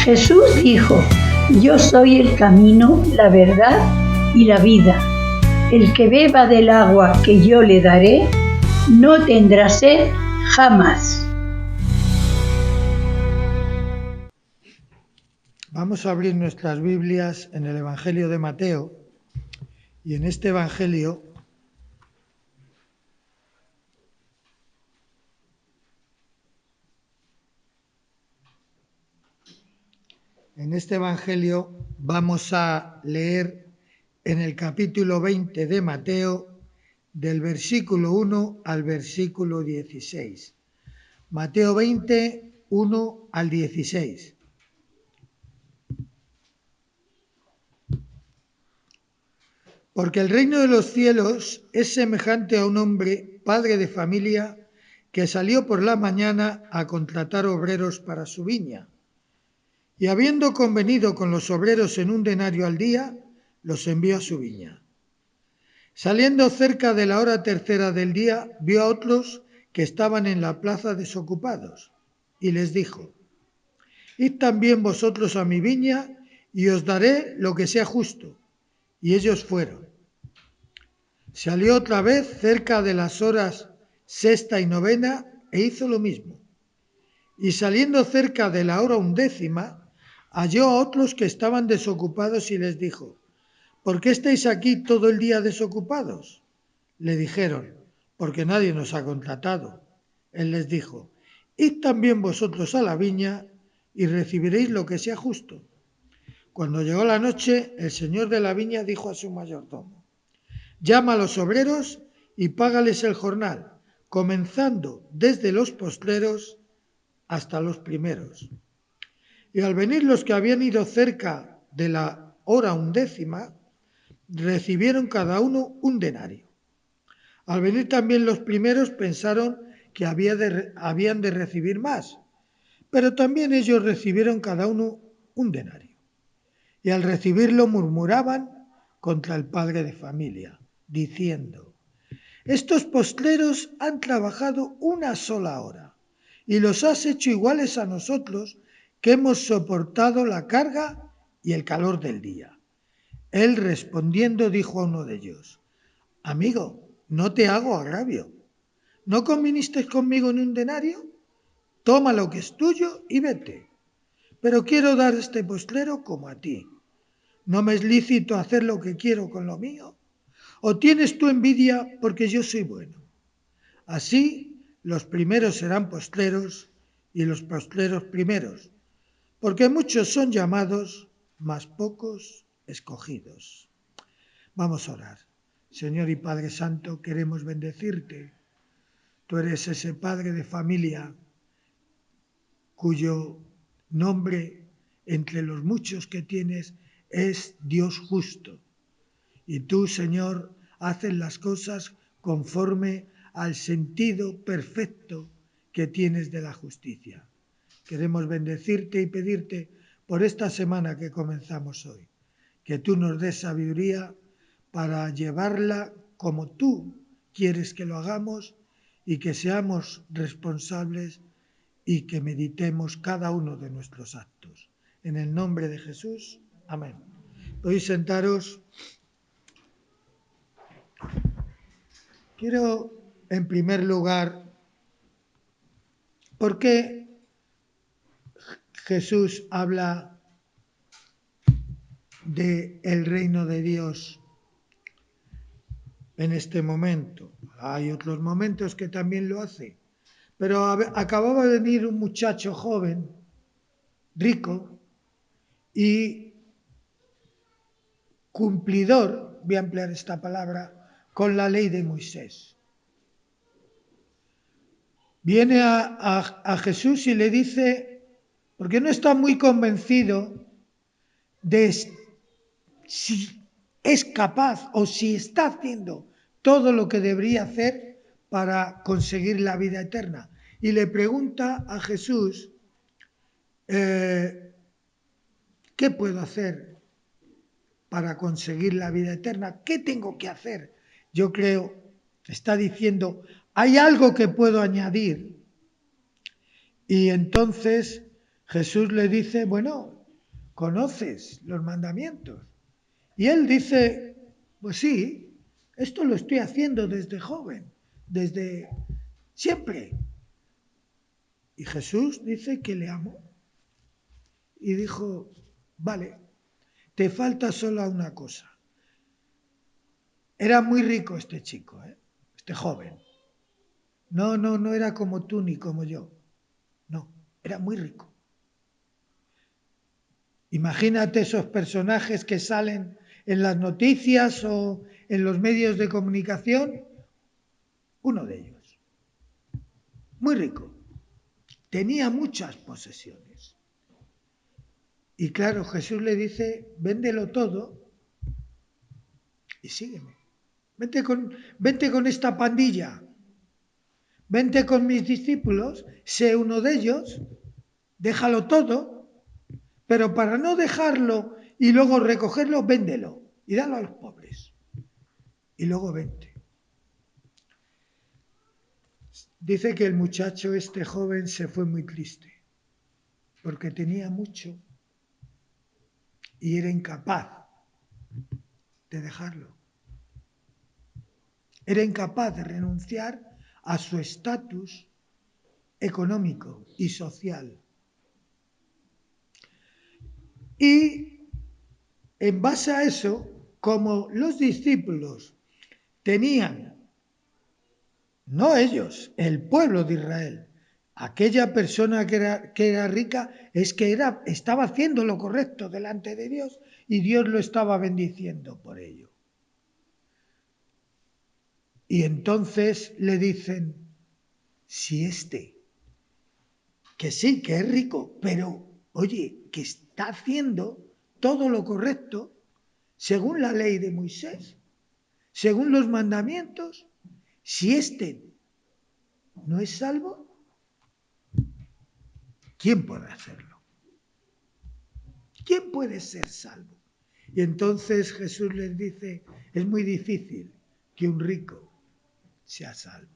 Jesús dijo: yo soy el camino, la verdad y la vida. El que beba del agua que yo le daré, no tendrá sed jamás. Vamos a abrir nuestras Biblias en el Evangelio de Mateo, y en este Evangelio vamos a leer en el capítulo 20 de Mateo, del versículo 1 al versículo 16. Mateo 20, 1 al 16. Porque el reino de los cielos es semejante a un hombre, padre de familia, que salió por la mañana a contratar obreros para su viña. Y habiendo convenido con los obreros en 1 denario al día, los envió a su viña. Saliendo cerca de la hora tercera del día, vio a otros que estaban en la plaza desocupados, y les dijo: id también vosotros a mi viña, y os daré lo que sea justo. Y ellos fueron. Salió otra vez cerca de las horas sexta y novena, e hizo lo mismo. Y saliendo cerca de la hora 11, halló a otros que estaban desocupados y les dijo: ¿por qué estáis aquí todo el día desocupados? Le dijeron: porque nadie nos ha contratado. Él les dijo: id también vosotros a la viña y recibiréis lo que sea justo. Cuando llegó la noche, el señor de la viña dijo a su mayordomo: llama a los obreros y págales el jornal, comenzando desde los postreros hasta los primeros. Y al venir los que habían ido cerca de la hora 11, recibieron cada uno 1 denario. Al venir también los primeros, pensaron que habían de recibir más, pero también ellos recibieron cada uno 1 denario. Y al recibirlo murmuraban contra el padre de familia, diciendo: estos postreros han trabajado 1 sola hora, y los has hecho iguales a nosotros, que hemos soportado la carga y el calor del día. Él respondiendo dijo a uno de ellos: amigo, no te hago agravio. ¿No conviniste conmigo en 1 denario? Toma lo que es tuyo y vete. Pero quiero dar este postrero como a ti. ¿No me es lícito hacer lo que quiero con lo mío? ¿O tienes tú envidia porque yo soy bueno? Así los primeros serán postreros y los postreros primeros, porque muchos son llamados, mas pocos escogidos. Vamos a orar. Señor y Padre Santo, queremos bendecirte. Tú eres ese padre de familia cuyo nombre, entre los muchos que tienes, es Dios justo. Y tú, Señor, haces las cosas conforme al sentido perfecto que tienes de la justicia. Queremos bendecirte y pedirte por esta semana que comenzamos hoy, que tú nos des sabiduría para llevarla como tú quieres que lo hagamos, y que seamos responsables y que meditemos cada uno de nuestros actos. En el nombre de Jesús, amén. Podéis sentaros. Quiero, en primer lugar, ¿por qué Jesús habla del reino de Dios en este momento? Hay otros momentos que también lo hace, pero acababa de venir un muchacho joven, rico y cumplidor, voy a emplear esta palabra, con la ley de Moisés. Viene a Jesús y le dice, porque no está muy convencido de si es capaz o si está haciendo todo lo que debería hacer para conseguir la vida eterna. Y le pregunta a Jesús, ¿qué puedo hacer para conseguir la vida eterna? ¿Qué tengo que hacer? Yo creo, está diciendo, ¿hay algo que puedo añadir? Y entonces Jesús le dice, bueno, ¿conoces los mandamientos? Y él dice, pues sí, esto lo estoy haciendo desde joven, desde siempre. Y Jesús dice que le amó. Y dijo, vale, te falta solo una cosa. Era muy rico este chico, este joven. No era como tú ni como yo. No, era muy rico. Imagínate esos personajes que salen en las noticias o en los medios de comunicación. Uno de ellos. Muy rico. Tenía muchas posesiones. Y claro, Jesús le dice, véndelo todo y sígueme. Vente con esta pandilla. Vente con mis discípulos, sé uno de ellos, déjalo todo, pero para no dejarlo y luego recogerlo, véndelo y dalo a los pobres. Y luego vente. Dice que el muchacho, este joven, se fue muy triste, porque tenía mucho y era incapaz de dejarlo. Era incapaz de renunciar a su estatus económico y social. Y en base a eso, como los discípulos tenían, no ellos, el pueblo de Israel, aquella persona que era rica, es que estaba haciendo lo correcto delante de Dios y Dios lo estaba bendiciendo por ello. Y entonces le dicen, si que sí, que es rico, pero oye, que está haciendo todo lo correcto según la ley de Moisés, según los mandamientos, si no es salvo, ¿quién puede hacerlo? ¿Quién puede ser salvo? Y entonces Jesús les dice, es muy difícil que un rico sea salvo.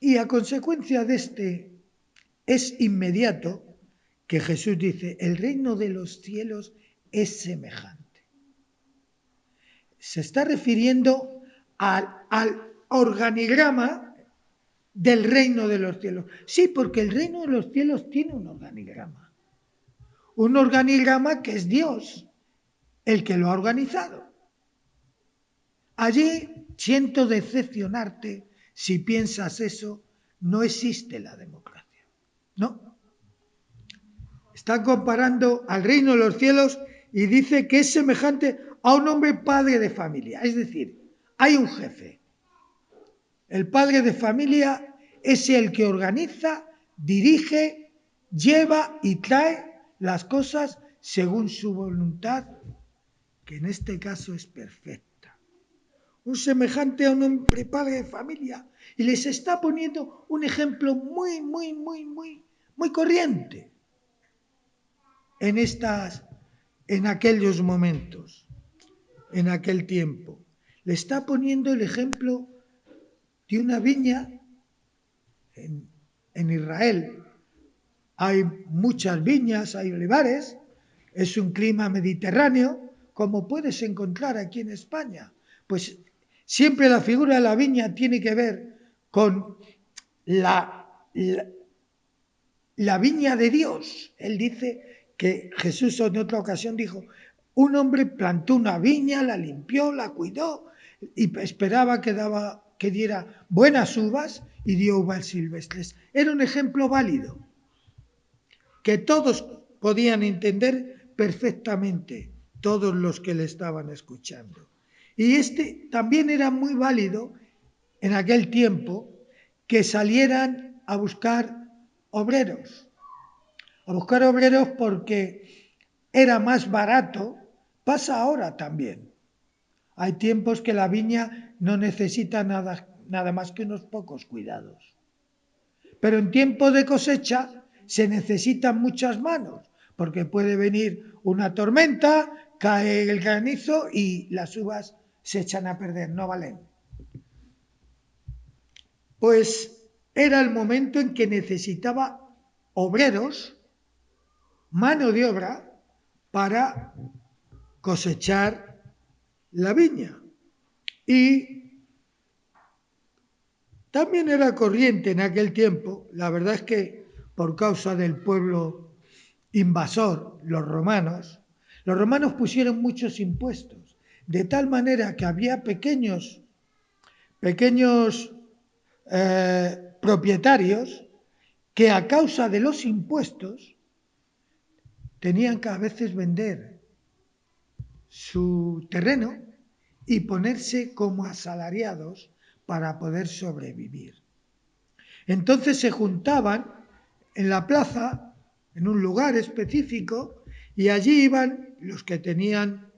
Y a consecuencia de es inmediato que Jesús dice, el reino de los cielos es semejante. Se está refiriendo al organigrama del reino de los cielos. Sí, porque el reino de los cielos tiene un organigrama. Un organigrama que es Dios, el que lo ha organizado. Allí, siento decepcionarte si piensas eso, no existe la democracia. No. Está comparando al reino de los cielos y dice que es semejante a un hombre padre de familia. Es decir, hay un jefe. El padre de familia es el que organiza, dirige, lleva y trae las cosas según su voluntad, que en este caso es perfecta. Un semejante a un hombre padre de familia. Y les está poniendo un ejemplo muy corriente en aquellos momentos, en aquel tiempo. Le está poniendo el ejemplo de una viña en Israel. Hay muchas viñas, hay olivares, es un clima mediterráneo, como puedes encontrar aquí en España. Pues siempre la figura de la viña tiene que ver con la viña de Dios. Él dice que Jesús en otra ocasión dijo, un hombre plantó una viña, la limpió, la cuidó y esperaba que diera buenas uvas y dio uvas silvestres. Era un ejemplo válido que todos podían entender perfectamente, todos los que le estaban escuchando. Y también era muy válido en aquel tiempo que salieran a buscar obreros. A buscar obreros porque era más barato, pasa ahora también. Hay tiempos que la viña no necesita nada más que unos pocos cuidados. Pero en tiempo de cosecha se necesitan muchas manos, porque puede venir una tormenta, cae el granizo y las uvas se echan a perder, no valen. Pues era el momento en que necesitaba obreros, mano de obra, para cosechar la viña. Y también era corriente en aquel tiempo, la verdad es que por causa del pueblo invasor, los romanos pusieron muchos impuestos, de tal manera que había pequeños propietarios que a causa de los impuestos tenían que a veces vender su terreno y ponerse como asalariados para poder sobrevivir. Entonces se juntaban en la plaza, en un lugar específico, y allí iban los que tenían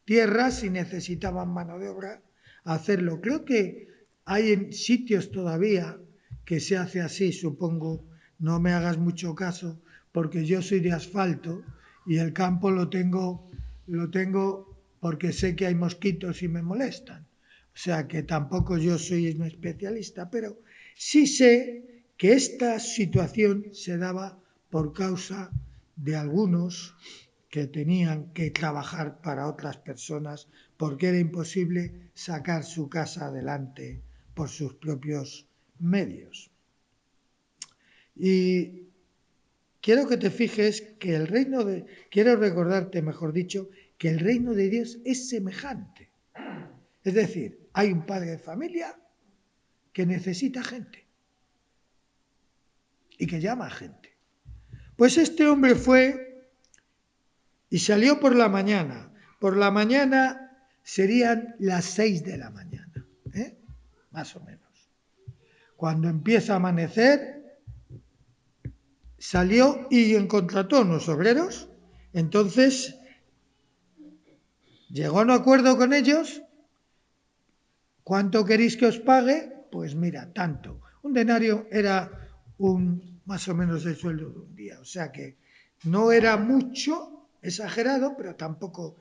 tierras y necesitaban mano de obra a hacerlo. Creo que hay en sitios todavía que se hace así, supongo. No me hagas mucho caso, porque yo soy de asfalto y el campo lo tengo porque sé que hay mosquitos y me molestan. O sea que tampoco yo soy un especialista, pero sí sé que esta situación se daba por causa de algunos que tenían que trabajar para otras personas porque era imposible sacar su casa adelante por sus propios medios. Y quiero que te fijes que quiero recordarte, mejor dicho, que el reino de Dios es semejante. Es decir, hay un padre de familia que necesita gente y que llama a gente. Pues este hombre fue y salió por la mañana. Por la mañana serían las 6 de la mañana, más o menos. Cuando empieza a amanecer, salió y contrató unos obreros. Entonces, llegó a un acuerdo con ellos. ¿Cuánto queréis que os pague? Pues mira, tanto. Un denario era más o menos el sueldo de un día. O sea que no era mucho, exagerado, pero tampoco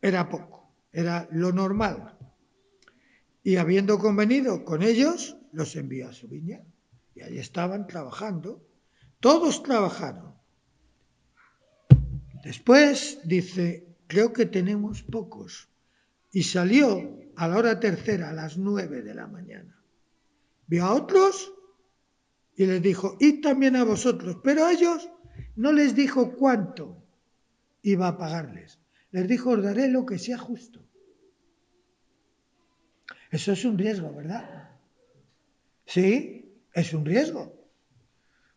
era poco. Era lo normal. Y habiendo convenido con ellos, los envió a su viña. Y allí estaban trabajando. Todos trabajaron. Después dice, creo que tenemos pocos. Y salió a la hora tercera, a las 9 de la mañana. Vio a otros y les dijo, id también a vosotros. Pero a ellos no les dijo cuánto iba a pagarles. Les dijo, os daré lo que sea justo. Eso es un riesgo, ¿verdad? Sí, es un riesgo.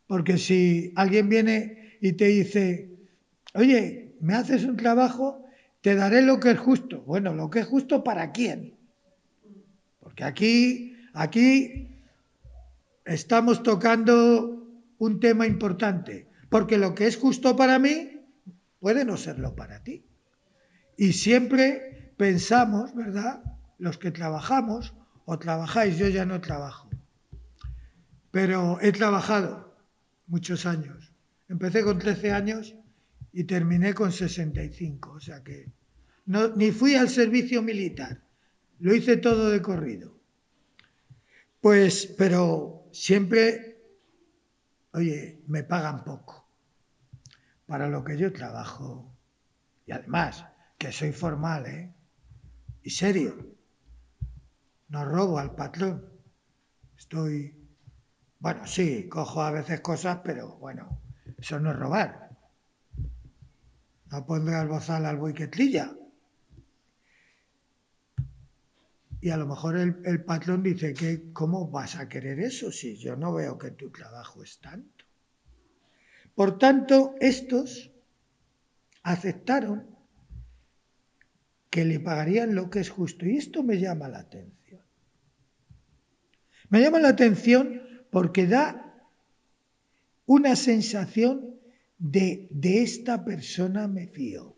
Porque si alguien viene y te dice, oye, me haces un trabajo, te daré lo que es justo. Bueno, ¿lo que es justo para quién? Porque aquí estamos tocando un tema importante. Porque lo que es justo para mí puede no serlo para ti. Y siempre pensamos, ¿verdad? Los que trabajamos o trabajáis, yo ya no trabajo, pero he trabajado muchos años. Empecé con 13 años y terminé con 65, o sea que ni fui al servicio militar, lo hice todo de corrido. Pues, pero siempre, oye, me pagan poco para lo que yo trabajo. Y además, que soy formal, y serio. No robo al patrón. Bueno, sí, cojo a veces cosas, pero bueno, eso no es robar. No pondré al bozal al buey que trilla. Y a lo mejor el patrón dice que ¿cómo vas a querer eso si yo no veo que tu trabajo es tanto? Por tanto, estos aceptaron que le pagarían lo que es justo. Y esto me llama la atención. Me llama la atención porque da una sensación de esta persona me fío.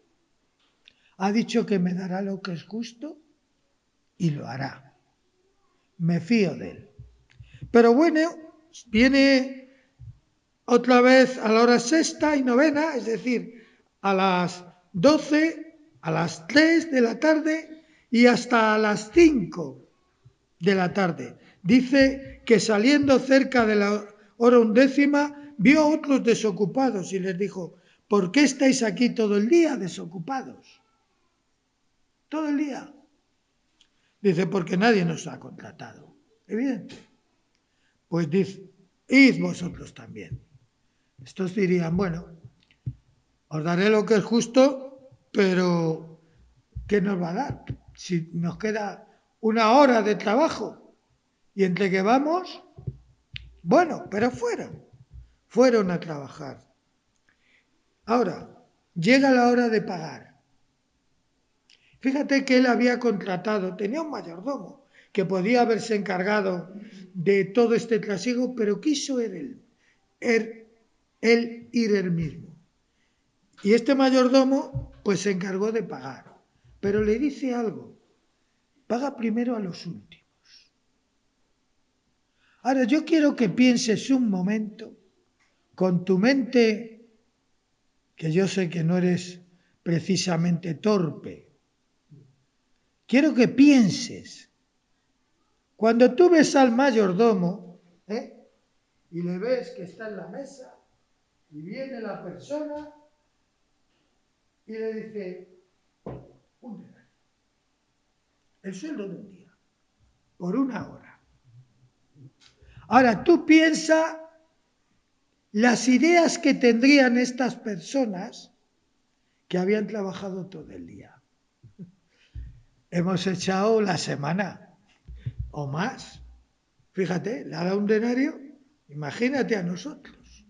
Ha dicho que me dará lo que es justo y lo hará. Me fío de él. Pero bueno, viene otra vez a la hora sexta y novena, es decir, a las 12, a las 3 de la tarde y hasta a las 5 de la tarde. Dice que saliendo cerca de la hora 11 vio a otros desocupados y les dijo: ¿por qué estáis aquí todo el día desocupados? Todo el día. Dice: porque nadie nos ha contratado. Evidente. Pues dice: id vosotros también. Estos dirían: bueno, os daré lo que es justo, pero ¿qué nos va a dar? Si nos queda 1 hora de trabajo y entre que vamos, bueno, pero fueron a trabajar. Ahora, llega la hora de pagar. Fíjate que él había contratado, tenía un mayordomo que podía haberse encargado de todo este trasiego, pero quiso él ir él mismo. Y este mayordomo pues se encargó de pagar, pero le dice algo: paga primero a los últimos. Ahora yo quiero que pienses un momento con tu mente, que yo sé que no eres precisamente torpe. Quiero que pienses, cuando tú ves al mayordomo, y le ves que está en la mesa, y viene la persona y le dice: un denario, el sueldo de un día, por 1 hora. Ahora tú piensa las ideas que tendrían estas personas que habían trabajado todo el día. Hemos echado la semana o más. Fíjate, le ha dado un denario. Imagínate a nosotros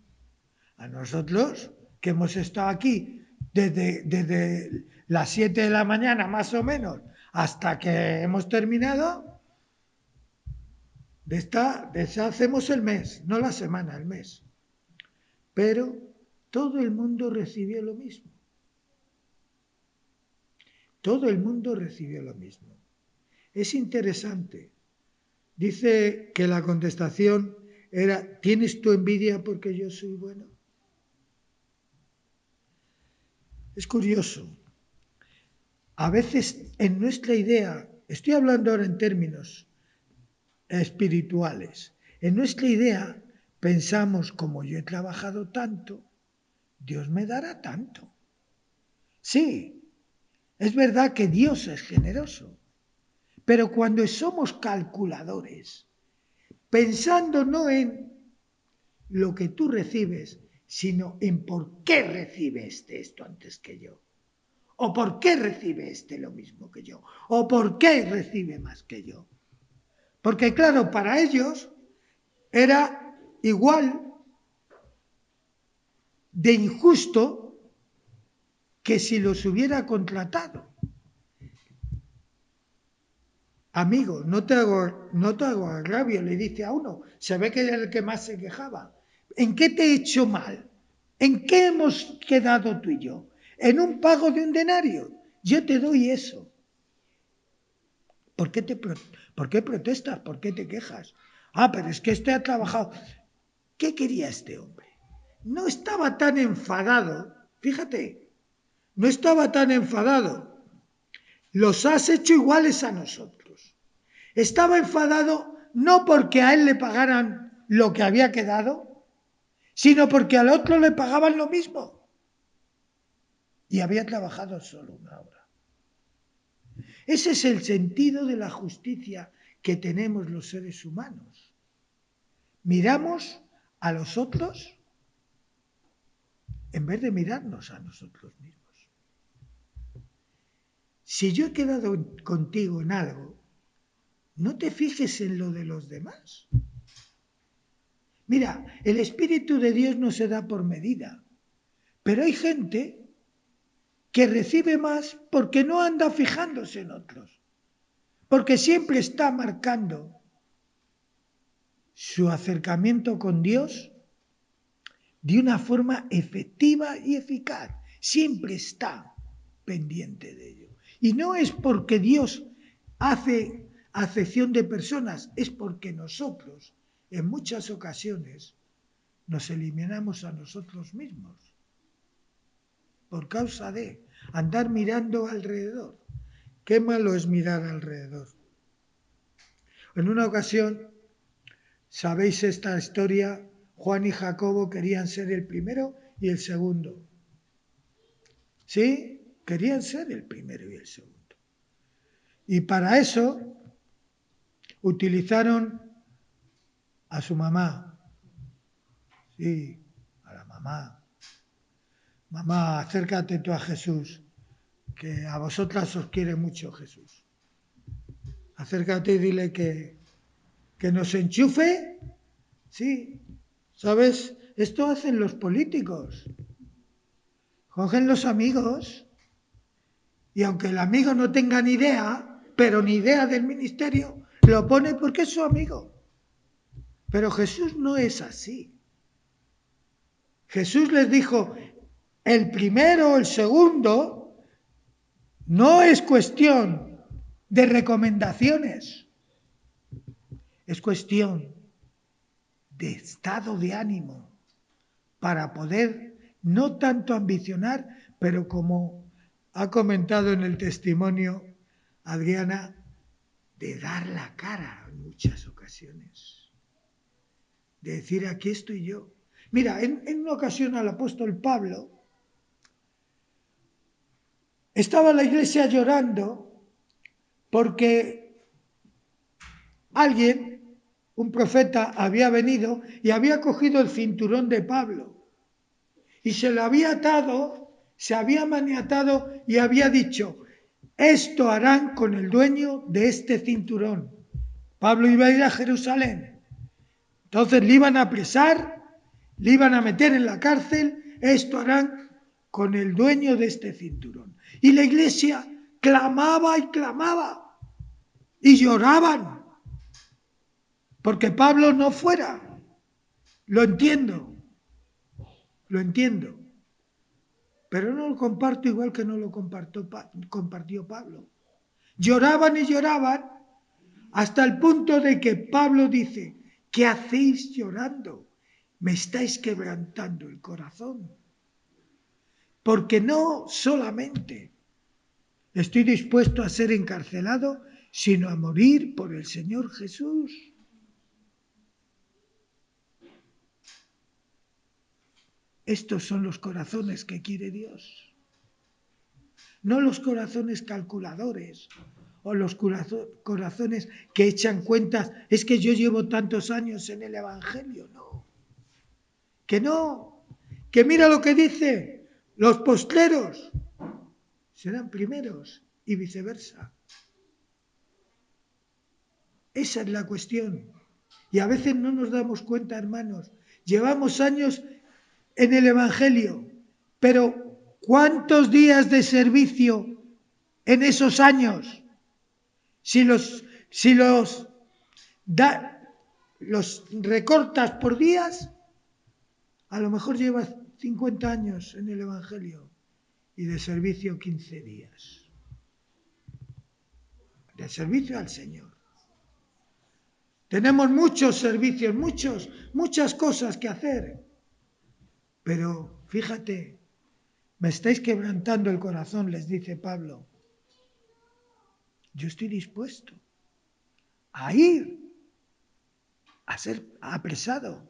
que hemos estado aquí desde las 7 de la mañana más o menos hasta que hemos terminado. De esta hacemos el mes, no la semana, el mes. Pero todo el mundo recibió lo mismo. Todo el mundo recibió lo mismo. Es interesante. Dice que la contestación era: ¿tienes tu envidia porque yo soy bueno? Es curioso. A veces en nuestra idea, estoy hablando ahora en términos espirituales, en nuestra idea pensamos: como yo he trabajado tanto, Dios me dará tanto. Sí, es verdad que Dios es generoso, pero cuando somos calculadores, pensando no en lo que tú recibes, sino en por qué recibe esto antes que yo, o por qué recibe lo mismo que yo, o por qué recibe más que yo. Porque claro, para ellos era igual de injusto que si los hubiera contratado. Amigo, no te hago agravio, le dice a uno. Se ve que era el que más se quejaba. ¿En qué te he hecho mal? ¿En qué hemos quedado tú y yo? ¿En un pago de un denario? Yo te doy eso. ¿Por qué protestas? ¿Por qué te quejas? Pero es que este ha trabajado. ¿Qué quería este hombre? No estaba tan enfadado. Fíjate, no estaba tan enfadado. Los has hecho iguales a nosotros. Estaba enfadado no porque a él le pagaran lo que había quedado, sino porque al otro le pagaban lo mismo. Y había trabajado solo 1 hora. Ese es el sentido de la justicia que tenemos los seres humanos. Miramos a los otros en vez de mirarnos a nosotros mismos. Si yo he quedado contigo en algo, no te fijes en lo de los demás. Mira, el Espíritu de Dios no se da por medida, pero hay gente que recibe más porque no anda fijándose en otros, porque siempre está marcando su acercamiento con Dios de una forma efectiva y eficaz. Siempre está pendiente de ello. Y no es porque Dios hace acepción de personas, es porque nosotros en muchas ocasiones nos eliminamos a nosotros mismos por causa de andar mirando alrededor. Qué malo es mirar alrededor. En una ocasión ¿Sabéis esta historia? Juan y Jacobo querían ser el primero y el segundo. ¿Sí? Querían ser el primero y el segundo. Y para eso utilizaron a su mamá. Sí, a la mamá. Mamá, acércate tú a Jesús, que a vosotras os quiere mucho Jesús. Acércate y dile que nos enchufe. Sí, ¿sabes? Esto hacen los políticos. Cogen los amigos y aunque el amigo no tenga ni idea, pero ni idea del ministerio, lo pone porque es su amigo. Pero Jesús no es así. Jesús les dijo, el primero, el segundo, no es cuestión de recomendaciones, es cuestión de estado de ánimo para poder no tanto ambicionar, pero como ha comentado en el testimonio Adriana, de dar la cara en muchas ocasiones, de decir aquí estoy yo. Mira, en una ocasión al apóstol Pablo estaba la iglesia llorando porque alguien, un profeta, había venido y había cogido el cinturón de Pablo y se lo había atado, se había maniatado y había dicho, esto harán con el dueño de este cinturón. Pablo iba a ir a Jerusalén, entonces le iban a apresar, le iban a meter en la cárcel, esto harán con el dueño de este cinturón. Y la iglesia clamaba y clamaba y lloraban porque Pablo no fuera. Lo entiendo, pero no lo comparto igual que no lo compartió Pablo. Lloraban y lloraban hasta el punto de que Pablo dice, ¿qué hacéis llorando? Me estáis quebrantando el corazón. Porque no solamente estoy dispuesto a ser encarcelado, sino a morir por el Señor Jesús. Estos son los corazones que quiere Dios. No los corazones calculadores o los corazones que echan cuentas. Es que yo llevo tantos años en el Evangelio. No. Que mira lo que dice. Los postreros serán primeros y viceversa. Esa es la cuestión. Y a veces no nos damos cuenta, hermanos. Llevamos años en el Evangelio, pero ¿cuántos días de servicio en esos años? Si los recortas por días, a lo mejor llevas 50 años en el Evangelio y de servicio 15 días. De servicio al Señor. Tenemos muchos servicios, muchas cosas que hacer. Pero fíjate, me estáis quebrantando el corazón, les dice Pablo. Yo estoy dispuesto a ir a ser apresado.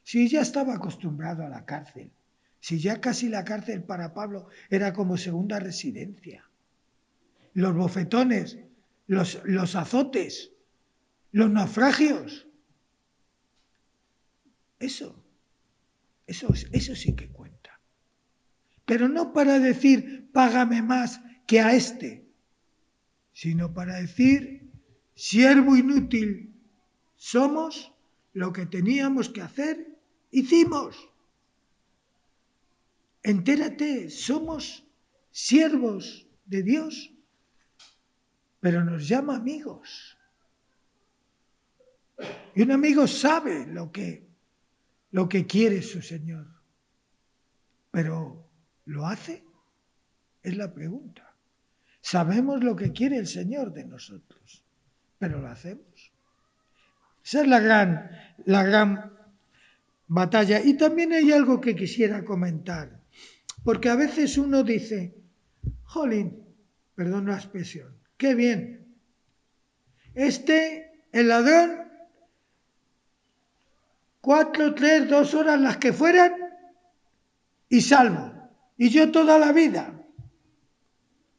Si ya estaba acostumbrado a la cárcel, si ya casi la cárcel para Pablo era como segunda residencia. Los bofetones, los azotes, los naufragios. Eso sí que cuenta. Pero no para decir, págame más que a este, sino para decir, siervo inútil, somos, lo que teníamos que hacer, hicimos. Entérate, somos siervos de Dios, pero nos llama amigos. Y un amigo sabe lo que quiere su Señor. Pero ¿lo hace? Es la pregunta. Sabemos lo que quiere el Señor de nosotros, pero ¿lo hacemos? Esa es la gran batalla. Y también hay algo que quisiera comentar, porque a veces uno dice, jolín, perdón la expresión, qué bien, el ladrón 4, 3, 2 horas, las que fueran, y salvo. Y yo toda la vida,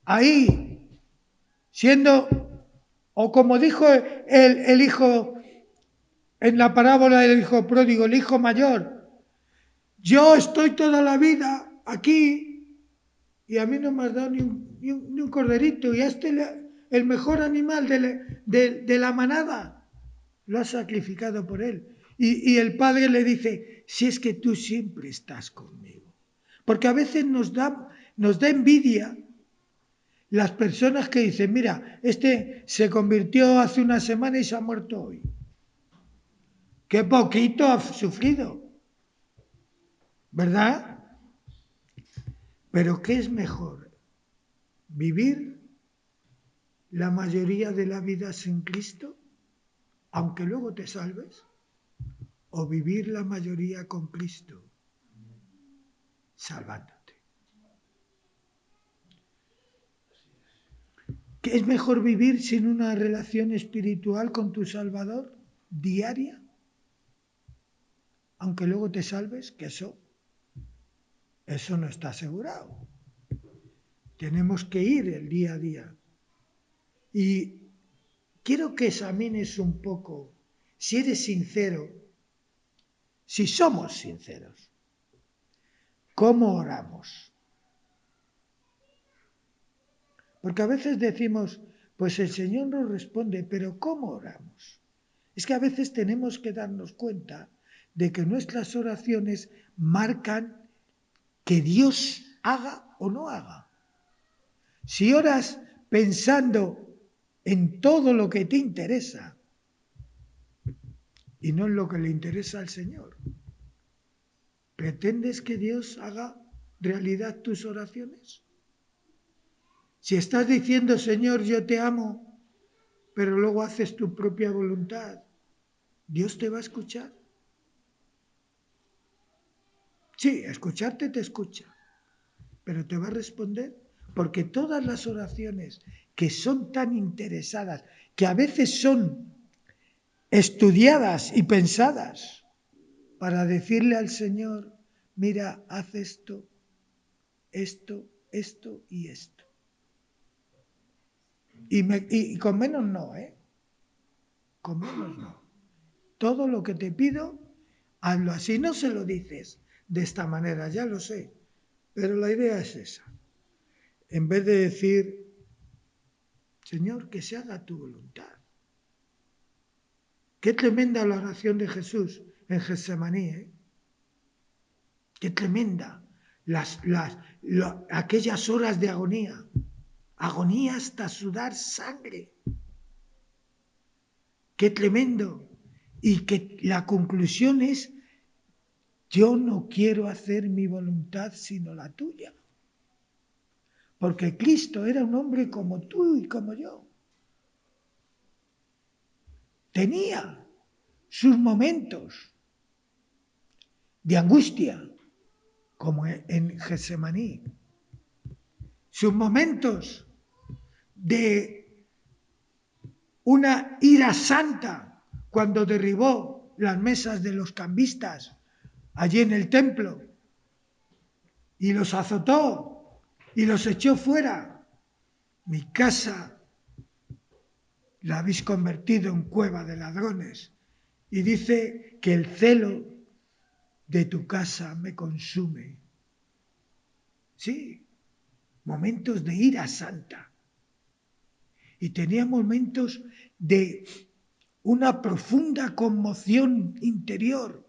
ahí, siendo, o como dijo el hijo, en la parábola del hijo pródigo, el hijo mayor, yo estoy toda la vida aquí y a mí no me has dado ni un corderito, y el mejor animal de la manada lo has sacrificado por él. Y el padre le dice, si es que tú siempre estás conmigo. Porque a veces nos da envidia las personas que dicen, mira, este se convirtió hace una semana y se ha muerto hoy. Qué poquito ha sufrido, ¿verdad? Pero ¿qué es mejor? ¿Vivir la mayoría de la vida sin Cristo, aunque luego te salves? ¿O vivir la mayoría con Cristo, salvándote? ¿Qué es mejor vivir sin una relación espiritual con tu Salvador diaria, aunque luego te salves? Que eso no está asegurado. Tenemos que ir el día a día. Y quiero que examines un poco, si eres sincero, si somos sinceros, ¿cómo oramos? Porque a veces decimos, pues el Señor nos responde, pero ¿cómo oramos? Es que a veces tenemos que darnos cuenta de que nuestras oraciones marcan que Dios haga o no haga. Si oras pensando en todo lo que te interesa y no en lo que le interesa al Señor, ¿pretendes que Dios haga realidad tus oraciones? Si estás diciendo, Señor, yo te amo, pero luego haces tu propia voluntad, ¿Dios te va a escuchar? Sí, escucharte te escucha, pero ¿te va a responder? Porque todas las oraciones que son tan interesadas, que a veces son estudiadas y pensadas para decirle al Señor, mira, haz esto, esto, esto y esto. Y con menos no, con menos no. Todo lo que te pido, hazlo así. No se lo dices de esta manera, ya lo sé, pero la idea es esa. En vez de decir, Señor, que se haga tu voluntad. Qué tremenda la oración de Jesús en Getsemaní, Qué tremenda. Aquellas horas de agonía hasta sudar sangre. Qué tremendo. Y que la conclusión es, yo no quiero hacer mi voluntad sino la tuya. Porque Cristo era un hombre como tú y como yo. Tenía sus momentos de angustia, como en Getsemaní. Sus momentos de una ira santa cuando derribó las mesas de los cambistas allí en el templo y los azotó y los echó fuera. Mi casa la habéis convertido en cueva de ladrones. Y dice que el celo de tu casa me consume. Sí, momentos de ira santa. Y tenía momentos de una profunda conmoción interior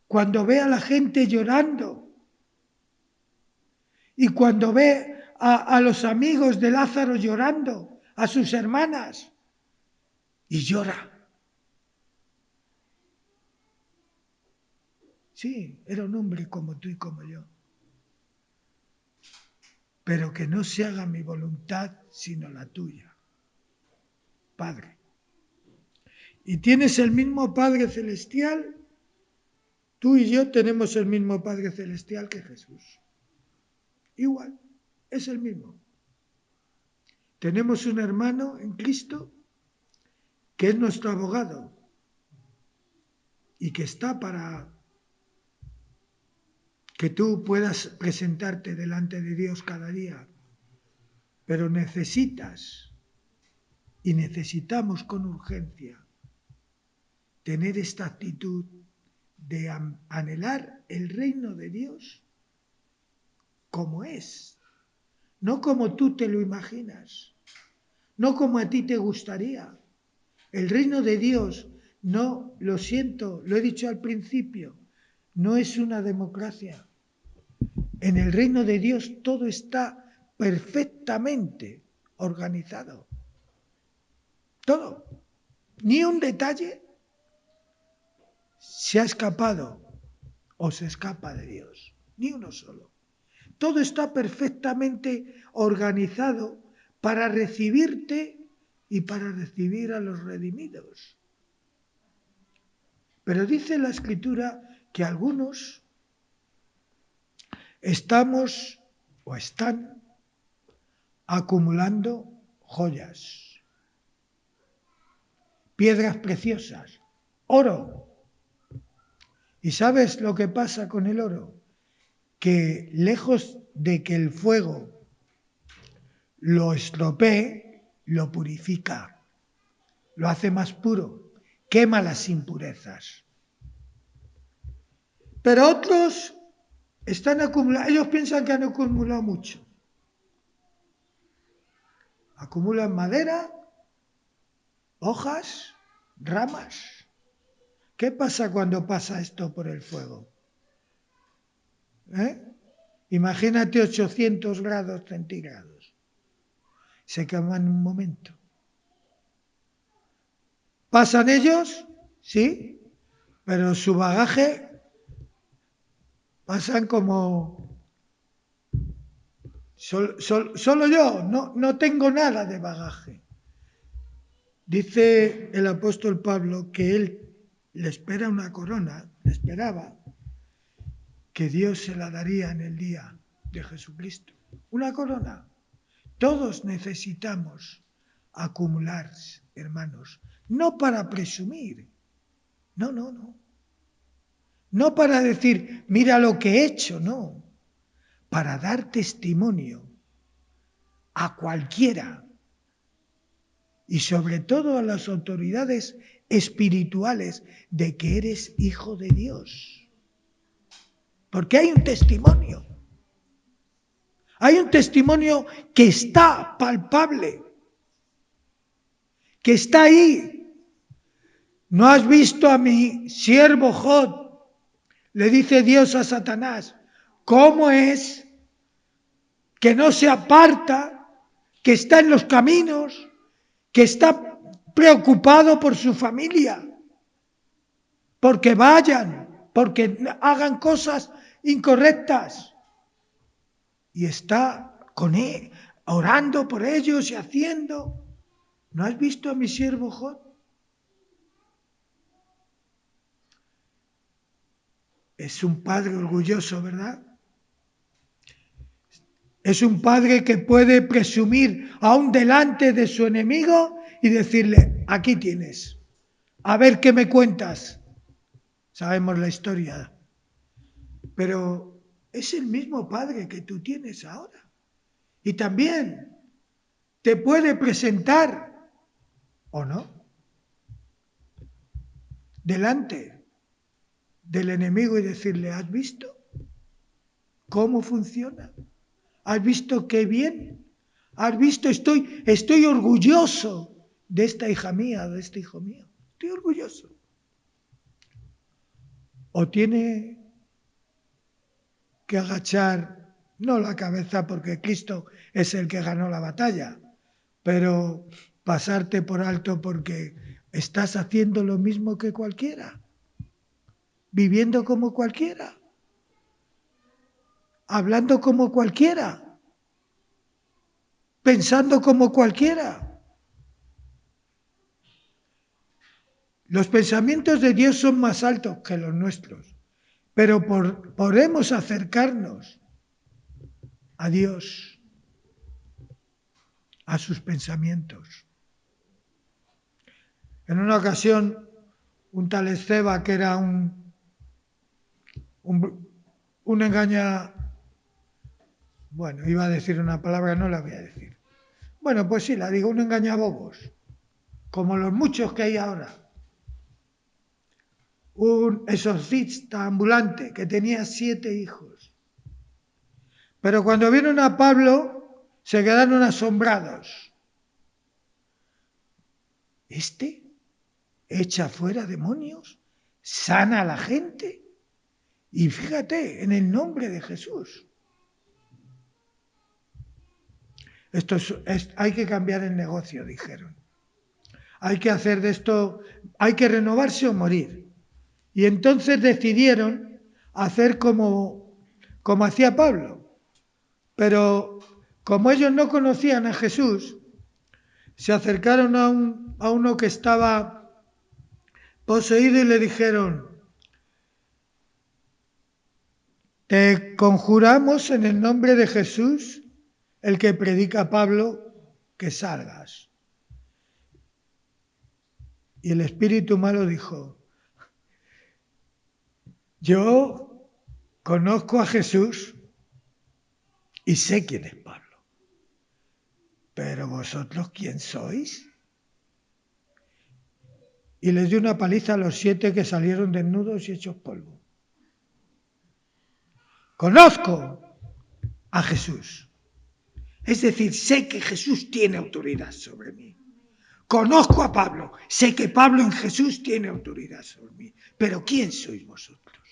cuando ve a la gente llorando y cuando ve a los amigos de Lázaro llorando, a sus hermanas, y llora. Sí, era un hombre como tú y como yo. Pero que no se haga mi voluntad sino la tuya, Padre. Y tienes el mismo Padre Celestial, tú y yo tenemos el mismo Padre Celestial que Jesús. Igual, es el mismo. Tenemos un hermano en Cristo que es nuestro abogado. y que está para que tú puedas presentarte delante de Dios cada día. Pero necesitas y necesitamos con urgencia tener esta actitud de anhelar el reino de Dios como es, no como tú te lo imaginas, no como a ti te gustaría. El reino de Dios, no, lo siento, lo he dicho al principio, no es una democracia. En el reino de Dios todo está perfectamente organizado. Todo. Ni un detalle se ha escapado o se escapa de Dios. Ni uno solo. Todo está perfectamente organizado para recibirte y para recibir a los redimidos. Pero dice la Escritura que algunos estamos o están acumulando joyas, piedras preciosas, oro. ¿Y sabes lo que pasa con el oro? Que lejos de que el fuego lo estropee, lo purifica, lo hace más puro, quema las impurezas. Pero otros están acumulando, ellos piensan que han acumulado mucho. Acumulan madera, hojas, ramas. ¿Qué pasa cuando pasa esto por el fuego? Imagínate 800 grados centígrados. Se quema en un momento. ¿Pasan ellos? Sí, pero su bagaje pasan como... Solo yo, no tengo nada de bagaje. Dice el apóstol Pablo que él le espera una corona, le esperaba, que Dios se la daría en el día de Jesucristo. Una corona. Todos necesitamos acumular, hermanos, no para presumir, no. No para decir, mira lo que he hecho, no. Para dar testimonio a cualquiera y sobre todo a las autoridades espirituales de que eres hijo de Dios. Porque hay un testimonio. Hay un testimonio que está palpable, que está ahí. ¿No has visto a mi siervo Job? Le dice Dios a Satanás, ¿cómo es que no se aparta, que está en los caminos, que está preocupado por su familia? Porque vayan, porque hagan cosas incorrectas. Y está con él, orando por ellos y haciendo. ¿No has visto a mi siervo Job? Es un padre orgulloso, ¿verdad? Es un padre que puede presumir aún delante de su enemigo y decirle, aquí tienes, a ver qué me cuentas. Sabemos la historia. Pero es el mismo padre que tú tienes ahora. Y también te puede presentar, ¿o no?, delante del enemigo y decirle, ¿has visto cómo funciona? ¿Has visto qué bien? ¿Has visto? Estoy orgulloso de esta hija mía, de este hijo mío. Estoy orgulloso. O tiene que agachar, no la cabeza porque Cristo es el que ganó la batalla, pero pasarte por alto porque estás haciendo lo mismo que cualquiera, viviendo como cualquiera, hablando como cualquiera, pensando como cualquiera. Los pensamientos de Dios son más altos que los nuestros, pero podemos acercarnos a Dios, a sus pensamientos. En una ocasión, un tal Esceva que era un engaña... Bueno, iba a decir una palabra, no la voy a decir. Bueno, pues sí, la digo, un engañabobos, como los muchos que hay ahora. Un exorcista ambulante que tenía 7 hijos. Pero cuando vieron a Pablo, se quedaron asombrados. ¿Este echa fuera demonios? ¿Sana a la gente? Y fíjate, en el nombre de Jesús. Hay que cambiar el negocio, dijeron. Hay que hacer de esto, hay que renovarse o morir. Y entonces decidieron hacer como hacía Pablo. Pero como ellos no conocían a Jesús, se acercaron a uno que estaba poseído y le dijeron: te conjuramos en el nombre de Jesús, el que predica Pablo, que salgas. Y el espíritu malo dijo: yo conozco a Jesús y sé quién es Pablo. ¿Pero vosotros quién sois? Y les dio una paliza a los 7 que salieron desnudos y hechos polvo. Conozco a Jesús. Es decir, sé que Jesús tiene autoridad sobre mí. Conozco a Pablo. Sé que Pablo en Jesús tiene autoridad sobre mí. Pero ¿quién sois vosotros?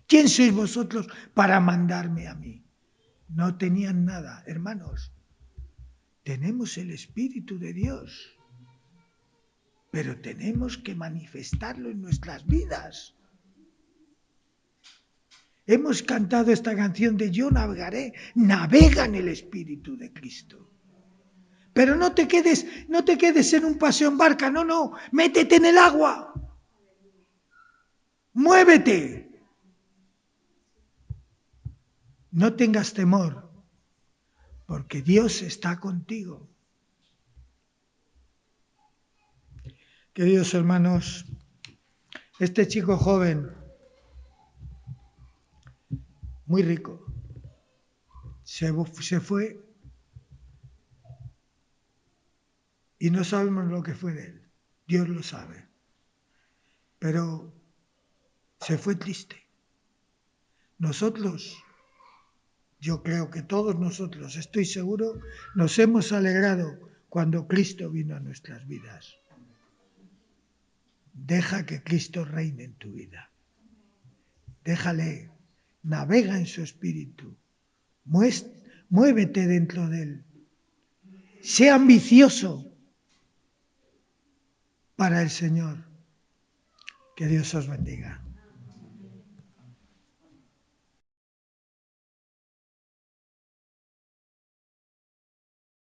¿Quién sois vosotros para mandarme a mí? No tenían nada, hermanos. Tenemos el Espíritu de Dios, pero tenemos que manifestarlo en nuestras vidas. Hemos cantado esta canción de Yo navegaré, navega en el Espíritu de Cristo. Pero no te quedes en un paseo en barca, no, métete en el agua. Muévete. No tengas temor, porque Dios está contigo. Queridos hermanos, este chico joven, muy rico, se fue y no sabemos lo que fue de él. Dios lo sabe. Pero se fue triste. Nosotros, yo creo que todos nosotros, estoy seguro, nos hemos alegrado cuando Cristo vino a nuestras vidas. Deja que Cristo reine en tu vida. Déjale, navega en su espíritu. Muévete dentro de él. Sé ambicioso para el Señor. Que Dios os bendiga.